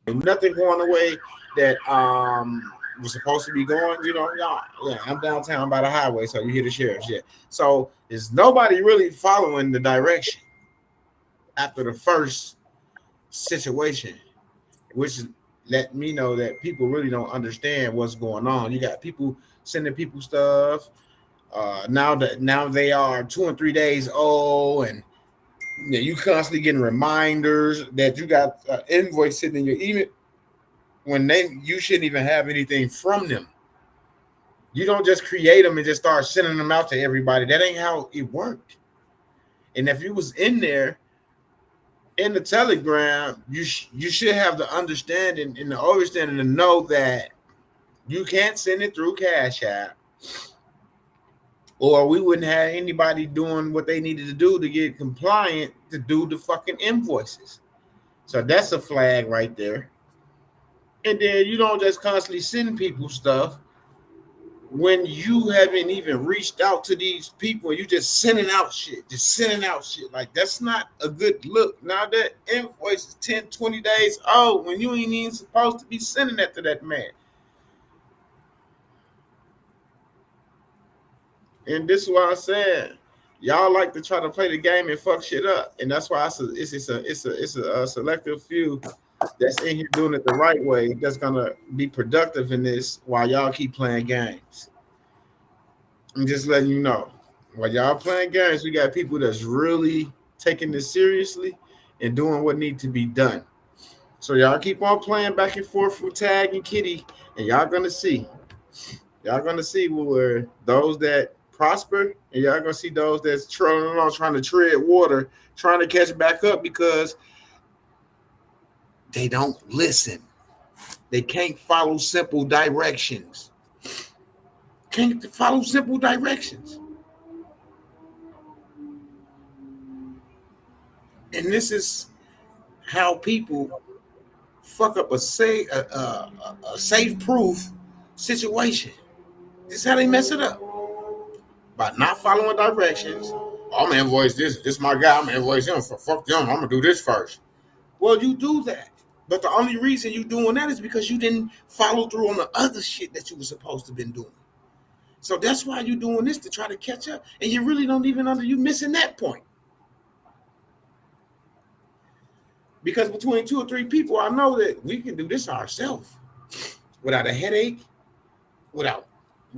nothing going the way that was supposed to be going. Y'all, yeah, I'm downtown by the highway, so you hear the sheriff shit. So there's nobody really following the direction after the first situation, which let me know that people really don't understand what's going on. You got people sending people stuff. Now they are 2 and 3 days old, and you constantly getting reminders that you got an invoice sitting in your email when you shouldn't even have anything from them. You don't just create them and just start sending them out to everybody. That ain't how it worked. And if you was in there in the Telegram, you should have the understanding and the understanding to know that you can't send it through Cash App, or we wouldn't have anybody doing what they needed to do to get compliant to do the fucking invoices. So that's a flag right there. And then you don't just constantly send people stuff when you haven't even reached out to these people. You just sending out shit. Like, that's not a good look. Now that invoice is 10, 20 days old when you ain't even supposed to be sending that to that man. And this is why I said y'all like to try to play the game and fuck shit up. And that's why it's a selective few that's in here doing it the right way that's gonna be productive in this while y'all keep playing games. I'm just letting you know. While y'all playing games, we got people that's really taking this seriously and doing what needs to be done. So y'all keep on playing back and forth with Tag and Kitty, and y'all gonna see. Y'all gonna see where those that prosper, and y'all gonna see those that's trolling along, trying to tread water, trying to catch back up because they don't listen. They can't follow simple directions. Can't follow simple directions. And this is how people fuck up a safe proof situation. This is how they mess it up. By not following directions. I'm gonna invoice this. This is my guy. I'm gonna invoice him. Fuck them. I'm gonna do this first. Well, you do that. But the only reason you doing that is because you didn't follow through on the other shit that you were supposed to been doing. So that's why you doing this, to try to catch up. And you really don't even you missing that point. Because between 2 or 3 people, I know that we can do this ourselves without a headache, without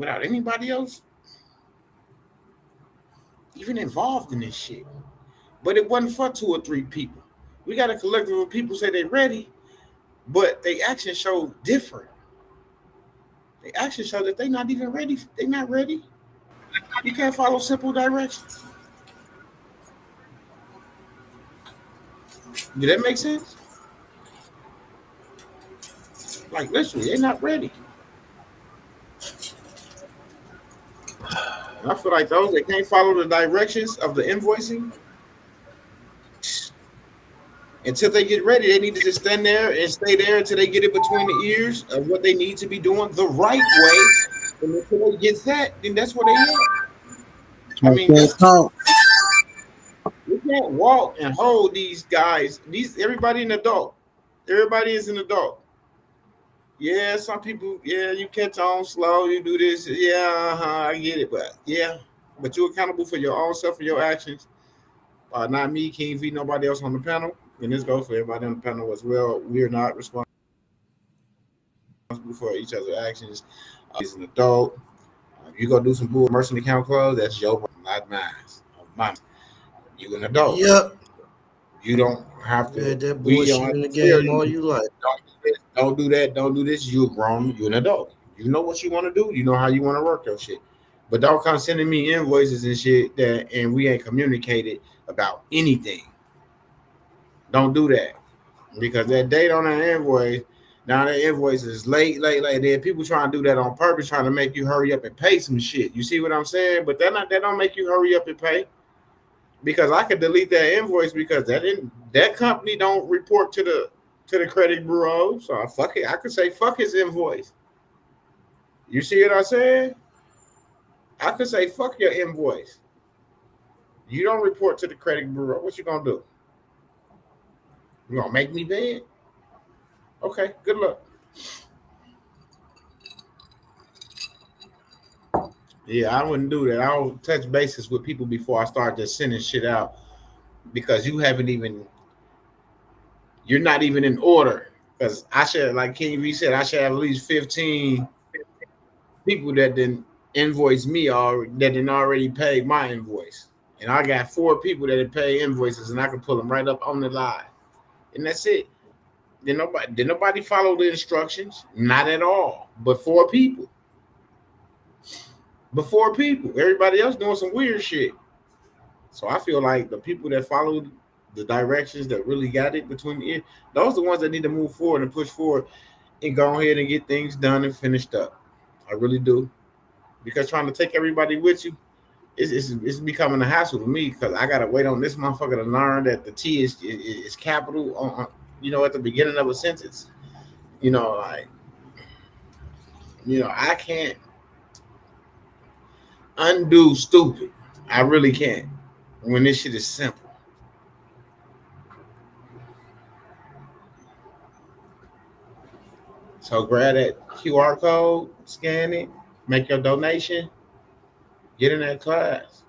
anybody else even involved in this shit. But it wasn't for 2 or 3 people. We got a collective of people say they're ready, but they actions show different. They actions show that they're not even ready. They're not ready. You can't follow simple directions. Did that make sense? Like, literally, they're not ready. And I feel like those that can't follow the directions of the invoicing, until they get ready, they need to just stand there and stay there until they get it between the ears of what they need to be doing the right way. And until they get that, then that's where they at. I mean, we can't walk and hold these guys. Everybody an adult. Everybody is an adult. Yeah, some people, you catch on slow, you do this. Yeah, I get it. But you're accountable for your own self and your actions. Not me, King V, nobody else on the panel. And this goes for everybody on the panel as well. We're not responsible for each other's actions. He's an adult. If you go do some bull merchant account close, that's your problem, not mine. You an adult. Yep. You don't have to. That bullshit in the game all you like. Don't do that. Don't do this. You're grown. You're an adult. You know what you want to do. You know how you want to work your shit. But don't come sending me invoices and shit and we ain't communicated about anything. Don't do that. Because that date on that invoice, now that invoice is late. Then people trying to do that on purpose, trying to make you hurry up and pay some shit. You see what I'm saying? But that don't make you hurry up and pay. Because I could delete that invoice because that company don't report to the credit bureau. So fuck it. I could say fuck his invoice. You see what I said? I could say fuck your invoice. You don't report to the credit bureau. What you gonna do? You gonna make me pay it? Okay, good luck. Yeah, I wouldn't do that. I'll touch bases with people before I start just sending shit out because you're not even in order. Because I should, like King V said, I should have at least 15 people that didn't invoice me or that didn't already pay my invoice. And I got 4 people that had paid invoices and I can pull them right up on the live. And that's it. Did nobody follow the instructions? Not at all. But 4 people. But 4 people. Everybody else doing some weird shit. So I feel like the people that followed the directions that really got it between the ears, those are the ones that need to move forward and push forward and go ahead and get things done and finished up. I really do. Because trying to take everybody with you, it's becoming a hassle to me because I gotta wait on this motherfucker to learn that the T is capital at the beginning of a sentence. Like I can't undo stupid. I really can't when this shit is simple. So grab that QR code, scan it, make your donation, get in that class,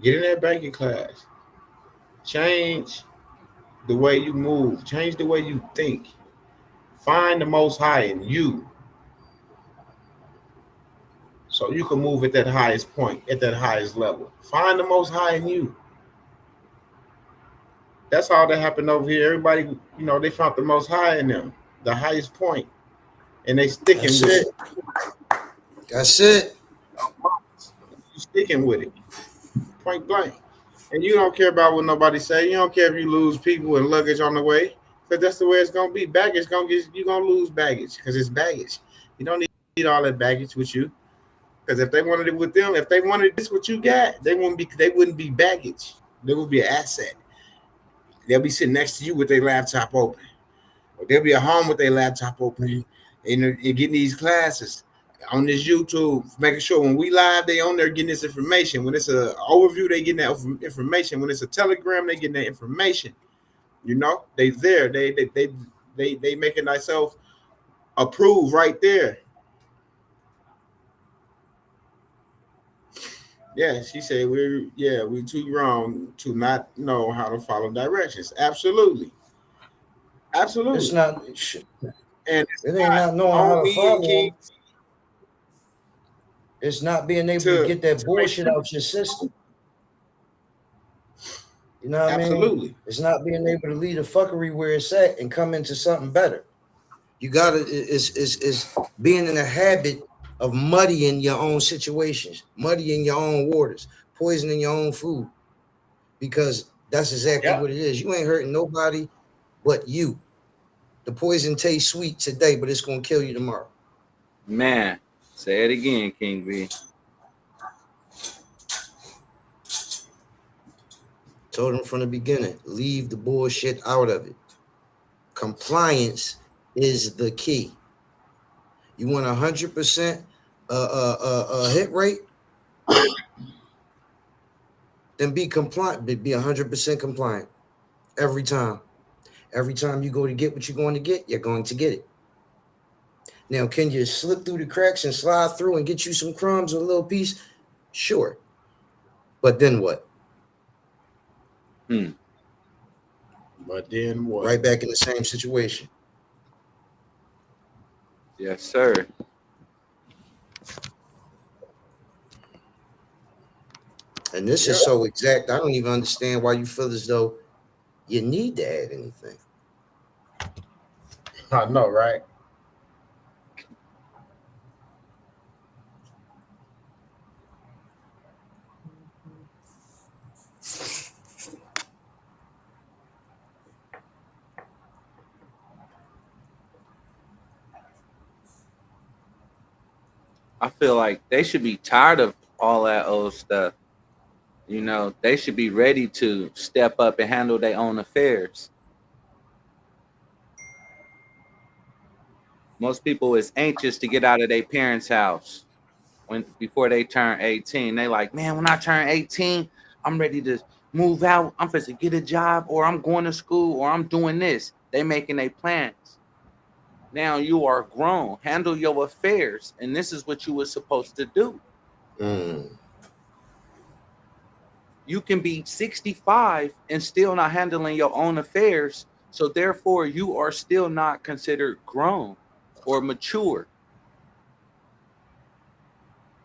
get in that banking class, change the way you move, change the way you think, find the most high in you so you can move at that highest point, at that highest level. Find the most high in you. That's all that happened over here. Everybody, they found the most high in them, the highest point, and they sticking with it. That's it. You sticking with it, point blank. And you don't care about what nobody say. You don't care if you lose people and luggage on the way, because that's the way it's gonna be. Baggage you're gonna lose baggage because it's baggage. You don't need all that baggage with you. Because if they wanted it with them, if they wanted this what you got, they wouldn't be baggage. They would be an asset. They'll be sitting next to you with their laptop open. Or they'll be at home with their laptop open and getting these classes on this YouTube, making sure when we live, they on there getting this information. When it's an overview, they getting that information. When it's a telegram, they getting that information. They there. They making themselves approve right there. Yeah, she said we too grown to not know how to follow directions. Absolutely, It's absolutely. not. And it's It ain't not knowing how on to me and follow King them. It's not being able to get that to make bullshit out your system. You know what I mean? absolutely. It's not being able to leave the fuckery where it's at and come into something better. You gotta is being in a habit of muddying your own situations, muddying your own waters, poisoning your own food, because that's exactly Yeah. what it is. You ain't hurting nobody but you. The poison tastes sweet today, but it's gonna kill you tomorrow. Man, say it again, King V. Told him from the beginning, leave the bullshit out of it. Compliance is the key. You want 100% hit rate, then be compliant. Be 100% compliant every time. Every time you go to get what you're going to get, you're going to get it. Now, can you slip through the cracks and slide through and get you some crumbs or a little piece? Sure. But then what? But then what? Right back in the same situation. Yes, sir. And this is so exact. I don't even understand why you feel as though you need to add anything. I know, right? I feel like they should be tired of all that old stuff. They should be ready to step up and handle their own affairs. Most people is anxious to get out of their parents' house before they turn 18. They like, man, when I turn 18, I'm ready to move out. I'm supposed to get a job, or I'm going to school, or I'm doing this. They making their plans. Now you are grown. Handle your affairs, and this is what you were supposed to do. Mm. You can be 65 and still not handling your own affairs. So therefore, you are still not considered grown or mature.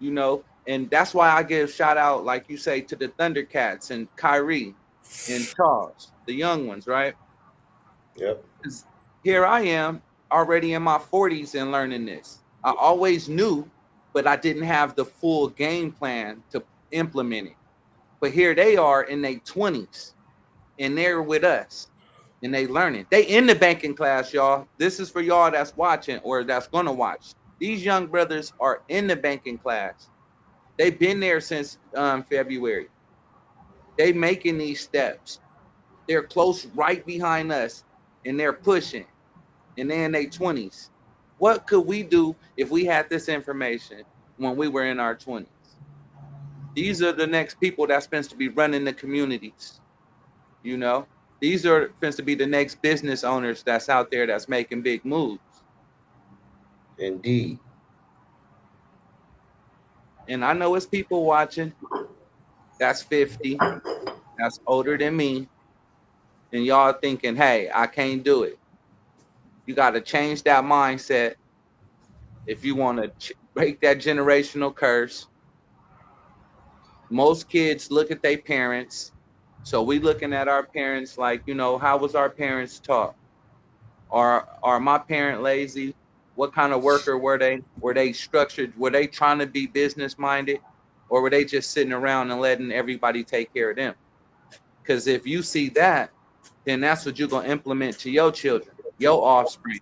You know, and that's why I give shout out, like you say, to the Thundercats and Kyrie and Charles, the young ones, right? Yep. 'Cause here I am already in my 40s and learning this. I always knew, but I didn't have the full game plan to implement it. But here they are in their 20s and they're with us and they learning. They in the banking class, y'all. This is for y'all that's watching or that's gonna watch. These young brothers are in the banking class. They've been there since February. They making these steps. They're close right behind us and they're pushing and they're in their 20s. What could we do if we had this information when we were in our 20s? These are the next people that's supposed to be running the communities. You know, these are supposed to be the next business owners that's out there that's making big moves. Indeed. And I know it's people watching that's 50, that's older than me, and y'all thinking, hey, I can't do it. You got to change that mindset if you want to break that generational curse. Most kids look at their parents. So we looking at our parents like, you know, how was our parents taught? Are my parent lazy? What kind of worker were they? Were they structured? Were they trying to be business minded? Or were they just sitting around and letting everybody take care of them? Because if you see that, then that's what you're going to implement to your children, your offspring.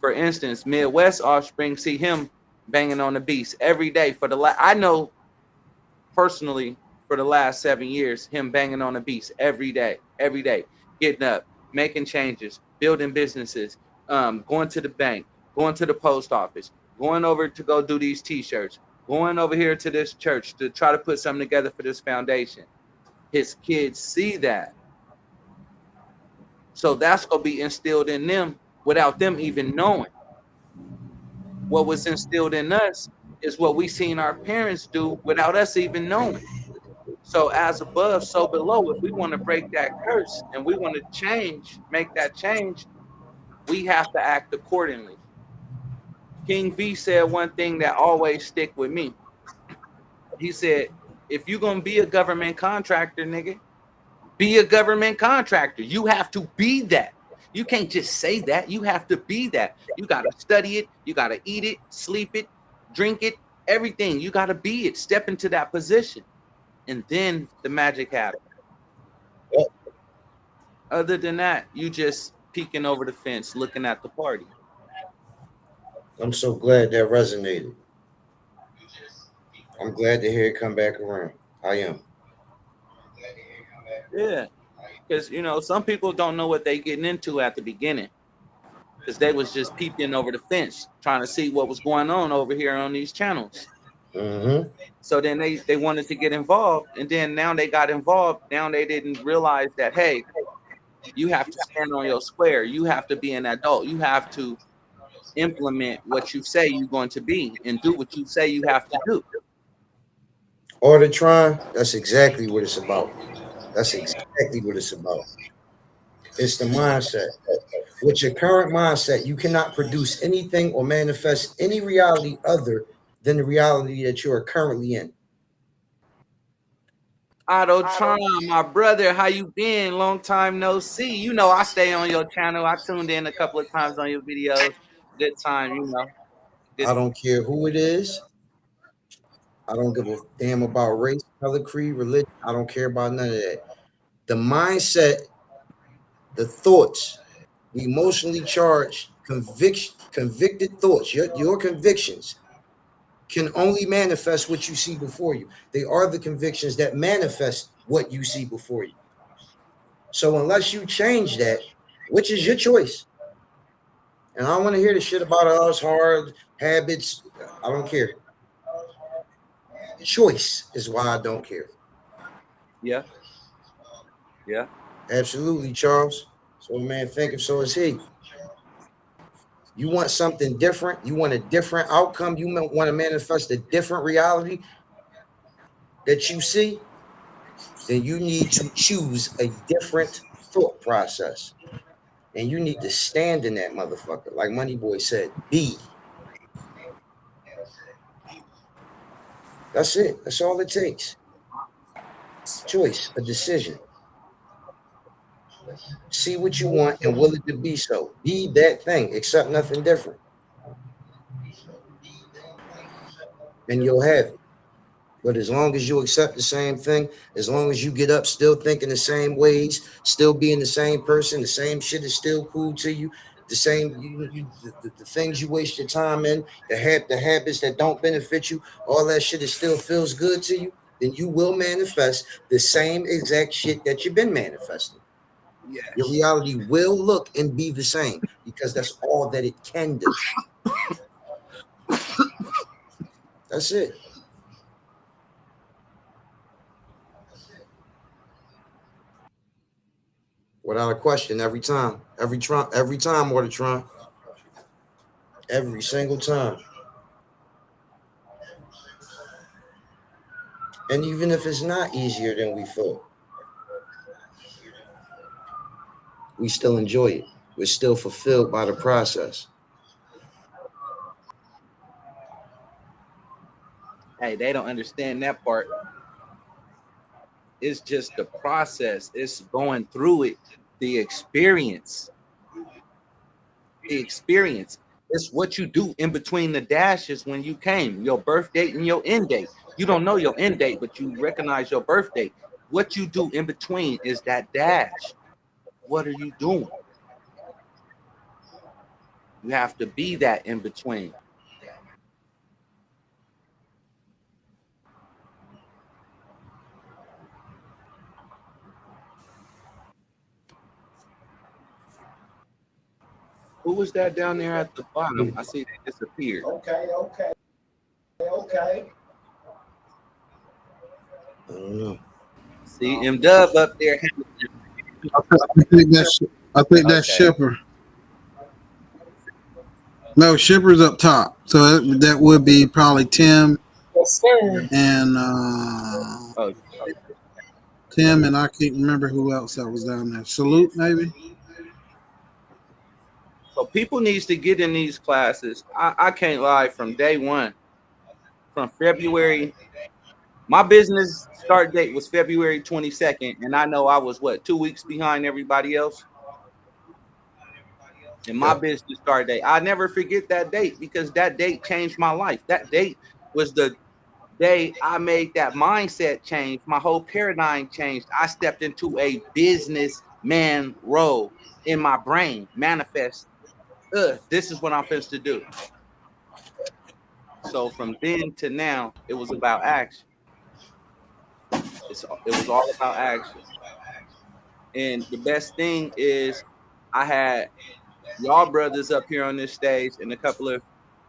For instance, Midwest offspring see him banging on the beast every day for I know personally for the last 7 years, him banging on the beast every day, getting up, making changes, building businesses, going to the bank, going to the post office, going over to go do these t-shirts, going over here to this church to try to put something together for this foundation. His kids see that. So that's going to be instilled in them without them even knowing. What was instilled in us is what we seen our parents do without us even knowing. So as above, so below. If we want to break that curse and we want to change, make that change, we have to act accordingly. King V said one thing that always stick with me. He said, if you're going to be a government contractor, nigga, be a government contractor. You have to be that. You can't just say that. You have to be that. You got to study it. You got to eat it, sleep it, drink it, everything. You got to be it. Step into that position. And then the magic happens. Yep. Other than that, you just peeking over the fence, looking at the party. I'm so glad that resonated. I'm glad to hear it come back around. I am. Yeah. Because, you know, some people don't know what they getting into at the beginning. Because they was just peeping over the fence, trying to see what was going on over here on these channels. Mm-hmm. So then they wanted to get involved. And then now they got involved. Now they didn't realize that, hey, you have to stand on your square. You have to be an adult. You have to implement what you say you're going to be and do what you say you have to do. Ordertron, that's exactly what it's about. That's exactly what it's about. It's the mindset. With your current mindset, you cannot produce anything or manifest any reality other than the reality that you are currently in. Otto Tron, my brother, how you been? Long time no see. You know I stay on your channel. I tuned in a couple of times on your videos. Good time, you know. Good. I don't care who it is. I don't give a damn about race, color, creed, religion. I don't care about none of that. The mindset, the thoughts, the emotionally charged, convicted thoughts, your convictions can only manifest what you see before you. They are the convictions that manifest what you see before you. So unless you change that, which is your choice, and I don't want to hear the shit about us hard habits. I don't care. Choice is why I don't care. Yeah. Yeah. Absolutely, Charles. So man, think if so is he. You want something different, you want a different outcome, you want to manifest a different reality that you see, then you need to choose a different thought process. And you need to stand in that motherfucker. Like Moneyboy said, be. That's it. That's all it takes. Choice, a decision. See what you want and will it to be so. Be that thing, accept nothing different. And you'll have it. But as long as you accept the same thing, as long as you get up still thinking the same ways, still being the same person, the same shit is still cool to you, the same the things you waste your time in, the habits that don't benefit you, all that shit is still feels good to you, then you will manifest the same exact shit that you've been manifesting. Your Yes. reality will look and be the same because that's all that it can do. That's it. Without a question, every time, every time, Watertron, every single time. And even if it's not easier than we thought, we still enjoy it. We're still fulfilled by the process. Hey, they don't understand that part. It's just the process. It's going through it. The experience. The experience. It's what you do in between the dashes when you came. Your birth date and your end date. You don't know your end date, but you recognize your birth date. What you do in between is that dash. What are you doing? You have to be that in between. Who was that down there at the bottom? I see they disappeared. Okay, okay, okay. I don't know. See M Dub up there. I think that's Okay. Shipper. No, Shipper's up top. So that would be probably Tim Yes, sir. and Oh, Tim and I can't remember who else that was down there. Salute maybe. so people needs to get in these classes. I can't lie. From day one, from February, my business start date was February 22nd, and I know I was what 2 weeks behind everybody else. In my Yeah. business start date, I never forget that date because that date changed my life. That date was the day I made that mindset change. My whole paradigm changed. I stepped into a businessman role in my brain, manifest. This is what I'm supposed to do. So from then to now, it was about action. It was all about action. And the best thing is, I had y'all brothers up here on this stage and a couple of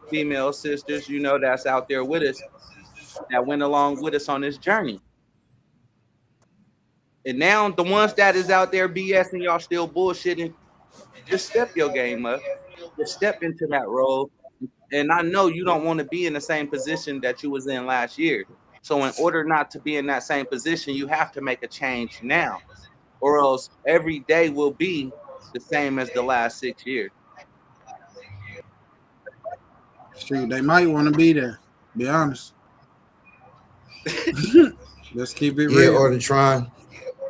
female sisters, that's out there with us that went along with us on this journey. And now the ones that is out there BSing, y'all still bullshitting, just step your game up. Just step into that role. And I know you don't want to be in the same position that you was in last year. So in order not to be in that same position, you have to make a change now, or else every day will be the same as the last 6 years. Street, they might want to be there. Be honest. Let's keep it Yeah, real. Ordertron.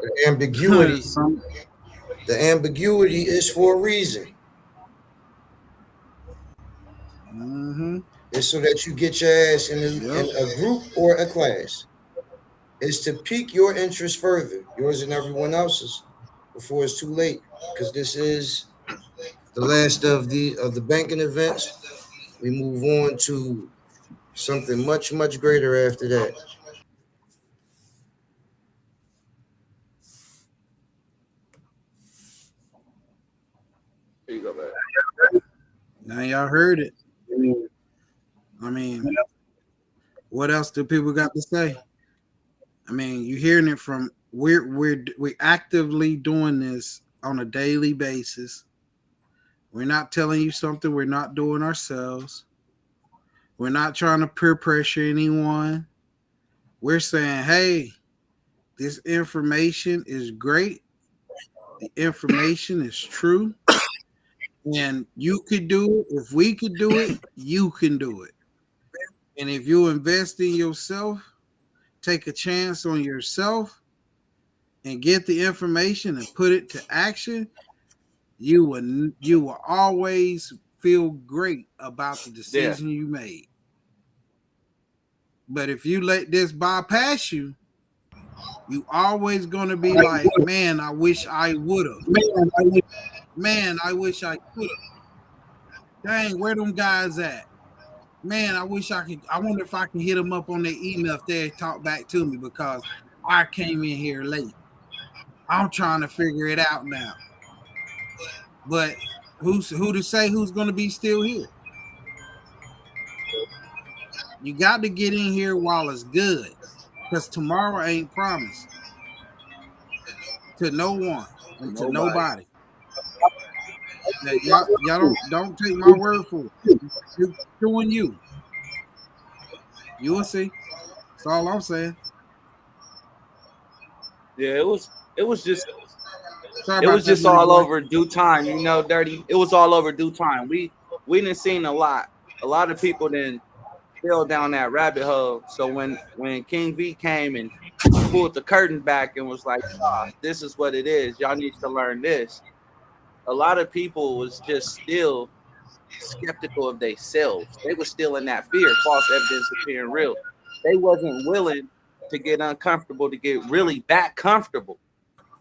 The ambiguity. Some, The ambiguity is for a reason. It's so that you get your ass in a group or a class. It's to pique your interest further, yours and everyone else's, before it's too late. Because this is the last of the banking events. We move on to something much, much greater after that. Here you go, man. now y'all heard it. I mean, what else do people got to say? I mean, you hearing it from we're actively doing this on a daily basis. We're not telling you something we're not doing ourselves. We're not trying to peer pressure anyone. We're saying, hey, this information is great. The information is true. And you could do it. If we could do it, you can do it. And if you invest in yourself, take a chance on yourself, and get the information and put it to action, you will always feel great about the decision you made. But if you let this bypass you, you always gonna be like, man, I wish I would have. Man, I wish I could have. Dang, where them guys at? Man, I wish I could. I wonder if I can hit them up on their email if they talk back to me because I came in here late. I'm trying to figure it out now. But who to say who's going to be still here? You got to get in here while it's good, because tomorrow ain't promised to no one and to nobody. Y'all don't take my word for it. You're doing you. You will see. That's all I'm saying. Yeah, it was just Sorry it about was that, just Money all Boy. over due time, you know, Dirty. It was all over due time. We didn't seen a lot. A lot of people didn't fell down that rabbit hole. So when King V came and pulled the curtain back and was like, oh, this is what it is. Y'all need to learn this. A lot of people was just still skeptical of themselves. They were still in that fear, false evidence appearing real. They wasn't willing to get uncomfortable, to get really back comfortable.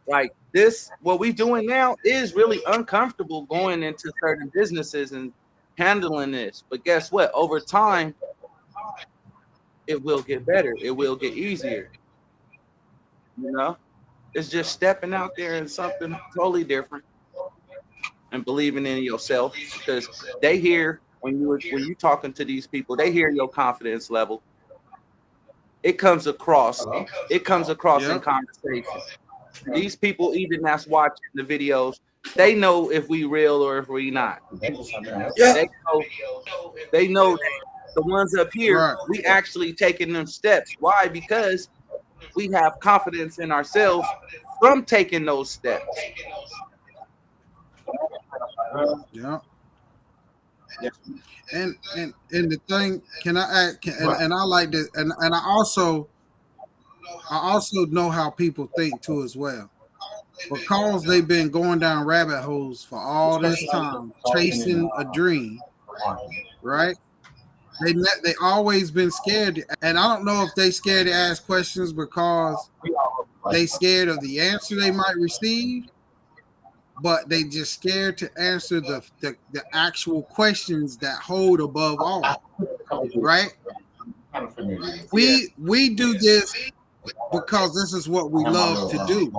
Like this, what we doing now is really uncomfortable going into certain businesses and handling this. But guess what? Over time, it will get better. It will get easier. You know, it's just stepping out there and something totally different and believing in yourself, because they hear when you talking to these people, they hear your confidence level. It comes across. It comes across in conversation. These people, even that's watching the videos, they know if we real or if we not. Yeah. They know the ones up here, Right. we actually taking them steps. Why? Because we have confidence in ourselves from taking those steps. Yeah. And the thing, can I add? And I like this, and I also know how people think too as well, because they've been going down rabbit holes for all this time, chasing a dream, right? They always been scared, and I don't know if they scared to ask questions because they scared of the answer they might receive, but they just scared to answer the actual questions that hold above all, right? We do this because this is what we love to do.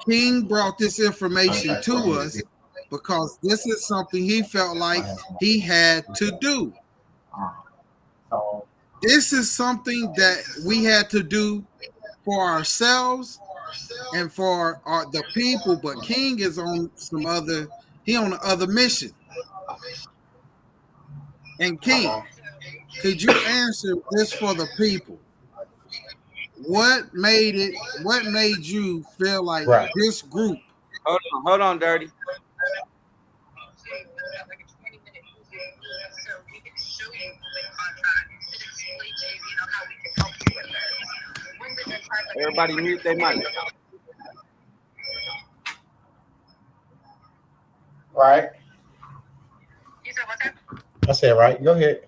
King brought this information to us because this is something he felt like he had to do. This is something that we had to do for ourselves and for the people, but King is on some other, he on the other mission. And King, could you answer this for the people? What made you feel like this group? Hold on, Dirty. Everybody mute their mic. Right. You said what's that? I said right. Go ahead.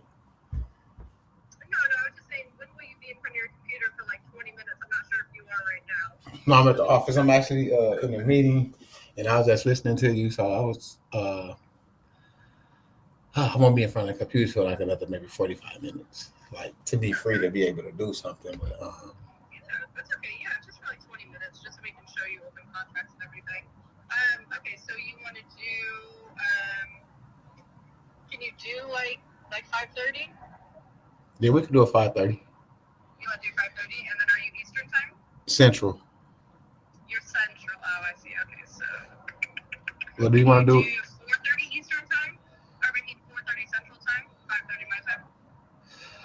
No, I was just saying, when will you be in front of your computer for like 20 minutes? I'm not sure if you are right now. No, I'm at the office. I'm actually in a meeting, and I was just listening to you. So I was I won't be in front of the computer for like another maybe 45 minutes, like to be free to be able to do something. But That's okay. Yeah, just for like 20 minutes, just so we can show you open contracts and everything. Okay, so you want to do? Can you do like 5:30? yeah, we could do a 5:30. You want to do 5:30, and then are you Eastern time? Central. You're Central. Oh, I see. Okay, so What do you want to do? 4:30 Eastern time, or maybe 4:30 Central time, 5:30 my time.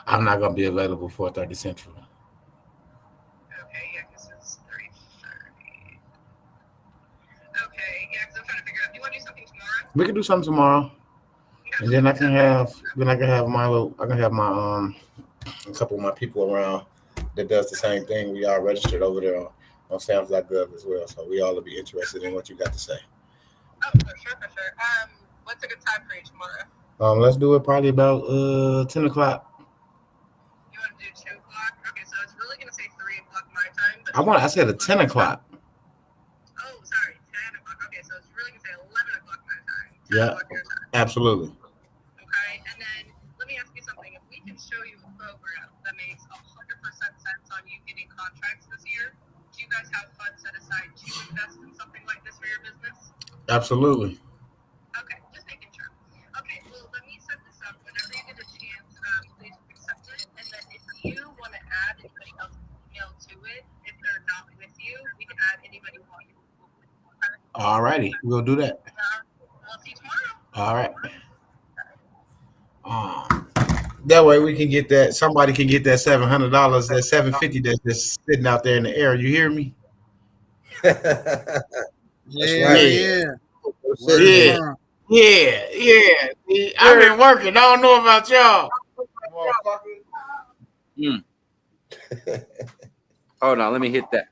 I'm not gonna be available 4:30 Central. Okay, yeah, because it's 3:30. Okay, yeah, because I'm trying to figure out. Do you want to do something tomorrow? We can do something tomorrow, and then I can have my a couple of my people around that does the same thing. We are registered over there on Sam's.gov as well, so we all will be interested in what you got to say. Oh, for sure, for sure. What's a good time for you tomorrow? Let's do it probably about 10 o'clock. You want to do 2 o'clock? Okay, so it's really gonna say 3 o'clock my time. But I said at 10 o'clock. Oh, sorry, 10 o'clock. Okay, so it's really gonna say 11 o'clock my time. 10 Yeah, o'clock your time. absolutely. Okay, and then let me ask you something. If we can show you a program that makes 100% sense on you getting contracts this year, do you guys have funds set aside to invest in something like this for your business? Absolutely. Okay, just making sure. Okay, well, let me set this up. Whenever you get a chance, please accept it. And then if you want to add anybody else's email to it, if they're not with you, we can add anybody who wants. Okay? All righty, we'll do that. We'll see you tomorrow. All right. That way we can get that. Somebody can get that $700, that $750 that's just sitting out there in the air. You hear me? That's Yeah, right. yeah. Word Yeah. tomorrow. Yeah. I've been working. I don't know about y'all. Hold on, let me hit that.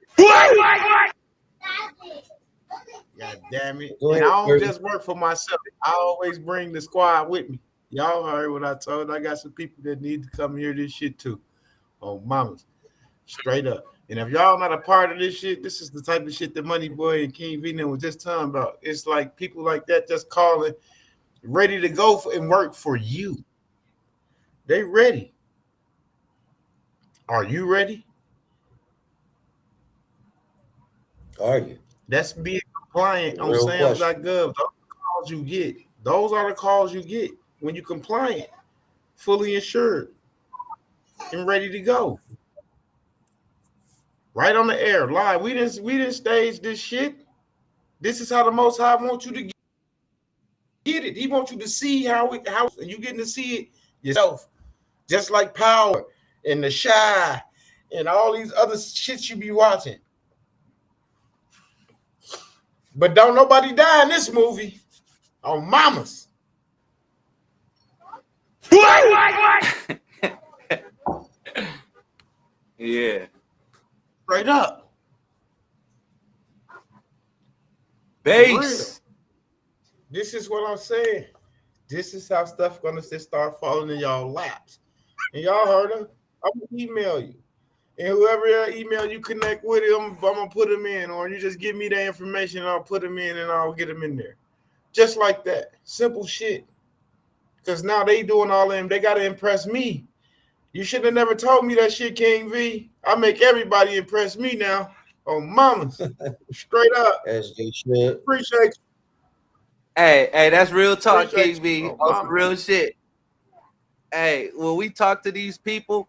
God damn it. Go And ahead, I don't Kirby. just work for myself. I always bring the squad with me. Y'all heard what I told. I got some people that need to come hear this shit too. Oh, mamas. Straight up. And if y'all not a part of this shit, this is the type of shit that Money Boy and King V was just talking about. It's like people like that just calling, ready to go and work for you. They ready. Are you ready? Are you? That's being compliant on Real question. Sam's.gov. Those are the calls you get. Those are the calls you get when you're compliant, fully insured, and ready to go. Right on the air, live. We didn't stage this shit. This is how the Most High wants you to get it. He wants you to see how and you getting to see it yourself. Just like Power and The Shy and all these other shits you be watching. But don't nobody die in this movie. Oh, mamas. Yeah. Straight up. Base. This is what I'm saying. This is how stuff gonna just start falling in y'all laps. And y'all heard him. I'm gonna email you. And whoever email you connect with him, I'm gonna put him in, or you just give me the information and I'll put him in and I'll get him in there. Just like that. Simple shit. Because now they doing all them, they gotta impress me. You should have never told me that shit, King V. I make everybody impress me now. Oh, mamas. Straight up. As they should. Appreciate you. Hey, that's real talk, Appreciate King V. you. On some real shit. Hey, when we talk to these people,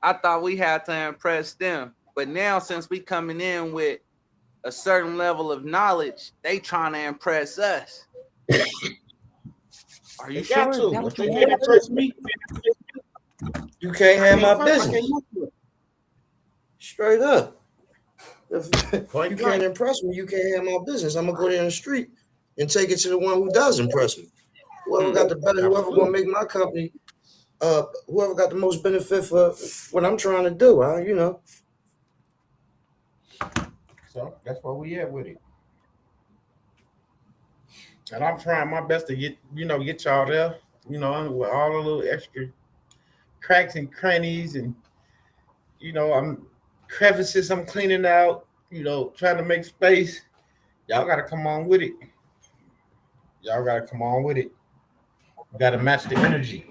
I thought we had to impress them. But now, since we coming in with a certain level of knowledge, they trying to impress us. Are you They got sure? to. If they can't impress me, You can't have my I business. can't mess with it. Straight up. If Point you blank. can't impress me, you can't have my business. I'm gonna go there in the street and take it to the one who does impress me. Whoever got the better, whoever gonna make my company, whoever got the most benefit for what I'm trying to do. You know. So that's where we at with it. And I'm trying my best to get y'all there, with all the little extra cracks and crannies and, I'm crevices I'm cleaning out, trying to make space. Y'all got to come on with it. Y'all got to come on with it. We got to match the energy.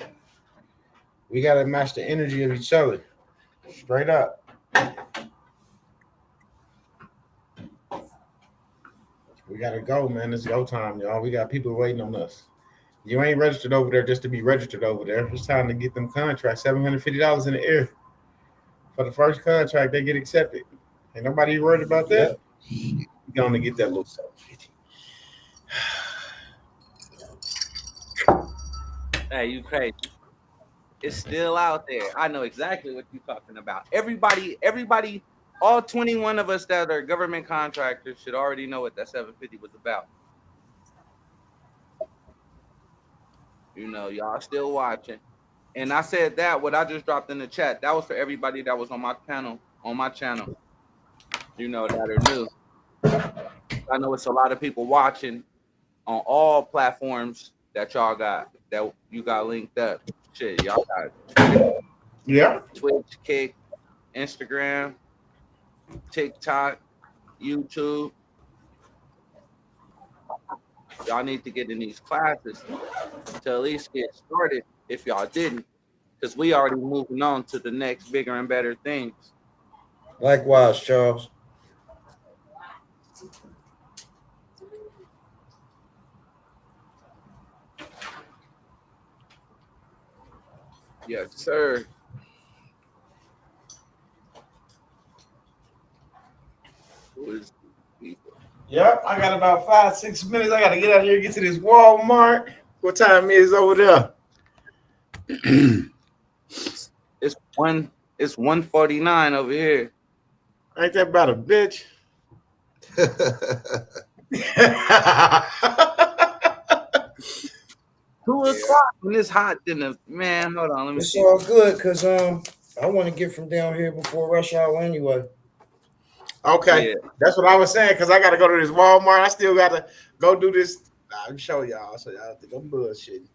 We got to match the energy of each other. Straight up. We got to go, man. It's go time, y'all. We got people waiting on us. You ain't registered over there just to be registered over there. It's time to get them contracts. $750 in the air. For the first contract, they get accepted. Ain't nobody worried about that. Yep. You can only get that little 750. Hey, you crazy. It's still out there. I know exactly what you're talking about. Everybody, all 21 of us that are government contractors should already know what that 750 was about. You know, y'all still watching. And I said that what I just dropped in the chat, that was for everybody that was on my channel, you know, that are new. I know it's a lot of people watching on all platforms that y'all got, that you got linked up. Shit, y'all got Yeah. Twitch, Kick, Instagram, TikTok, YouTube. Y'all need to get in these classes to at least get started if y'all didn't, because we already moving on to the next bigger and better things. Likewise, Charles. Yes, sir. Who is people? Yep, I got about 5-6 minutes. I gotta get out here and get to this Walmart. What time is over there? It's 1:49 over here. Ain't that about a bitch? 2:00 when it's hot. Then man, hold on, let me It's see. all good because I want to get from down here before rush hour anyway. Okay, Yeah. that's what I was saying because I got to go to this Walmart. I still got to go do this. I'll show y'all so y'all think I'm bullshitting.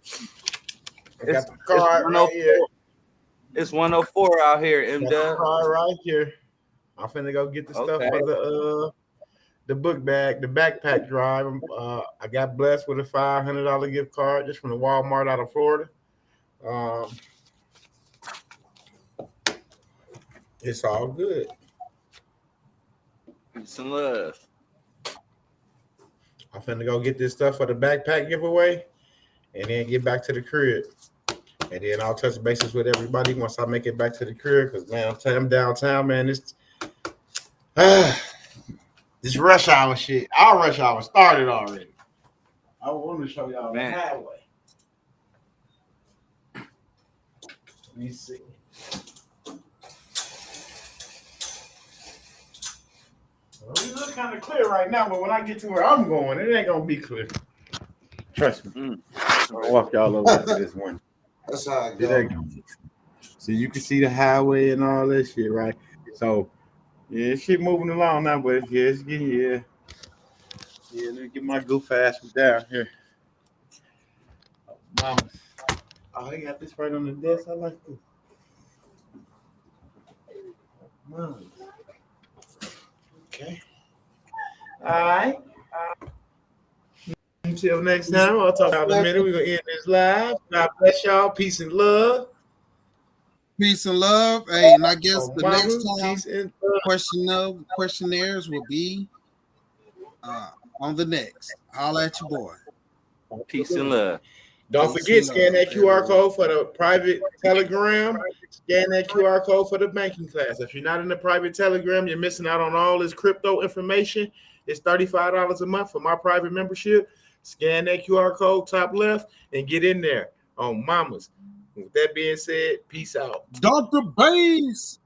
I got the card right here. It's 1:04 out here, Got the M-Dub. card right here. I'm finna go get the stuff for the book bag, the backpack drive. I got blessed with a $500 gift card just from the Walmart out of Florida. It's all good. Peace and love. I'm finna go get this stuff for the backpack giveaway and then get back to the crib. And then I'll touch bases with everybody once I make it back to the crib. Because, man, I'm downtown, man. This rush hour shit. Our rush hour started already. I want to show y'all the highway. Let me see. Well, it looks kind of clear right now, but when I get to where I'm going, it ain't going to be clear. Trust me. I'll walk y'all over to this one. That's how I go. So you can see the highway and all that shit, right? So, yeah, shit moving along now, but yeah, it's getting, yeah, let me get my goof ass down here. Oh, I got this right on the desk. I like this. Mom. Okay. All right. Until next time, I'll talk about in a minute. We're going to end this live. God bless y'all. Peace and love. Peace and love. Hey, and I guess the mama, next time questionnaires will be on the next. Holla at your boy. Peace and love. Don't forget, scan that QR code for the private Telegram. Scan that QR code for the banking class. If you're not in the private Telegram, you're missing out on all this crypto information. It's $35 a month for my private membership. Scan that QR code top left and get in there on mamas. With that being said, peace out. Dr. Bass.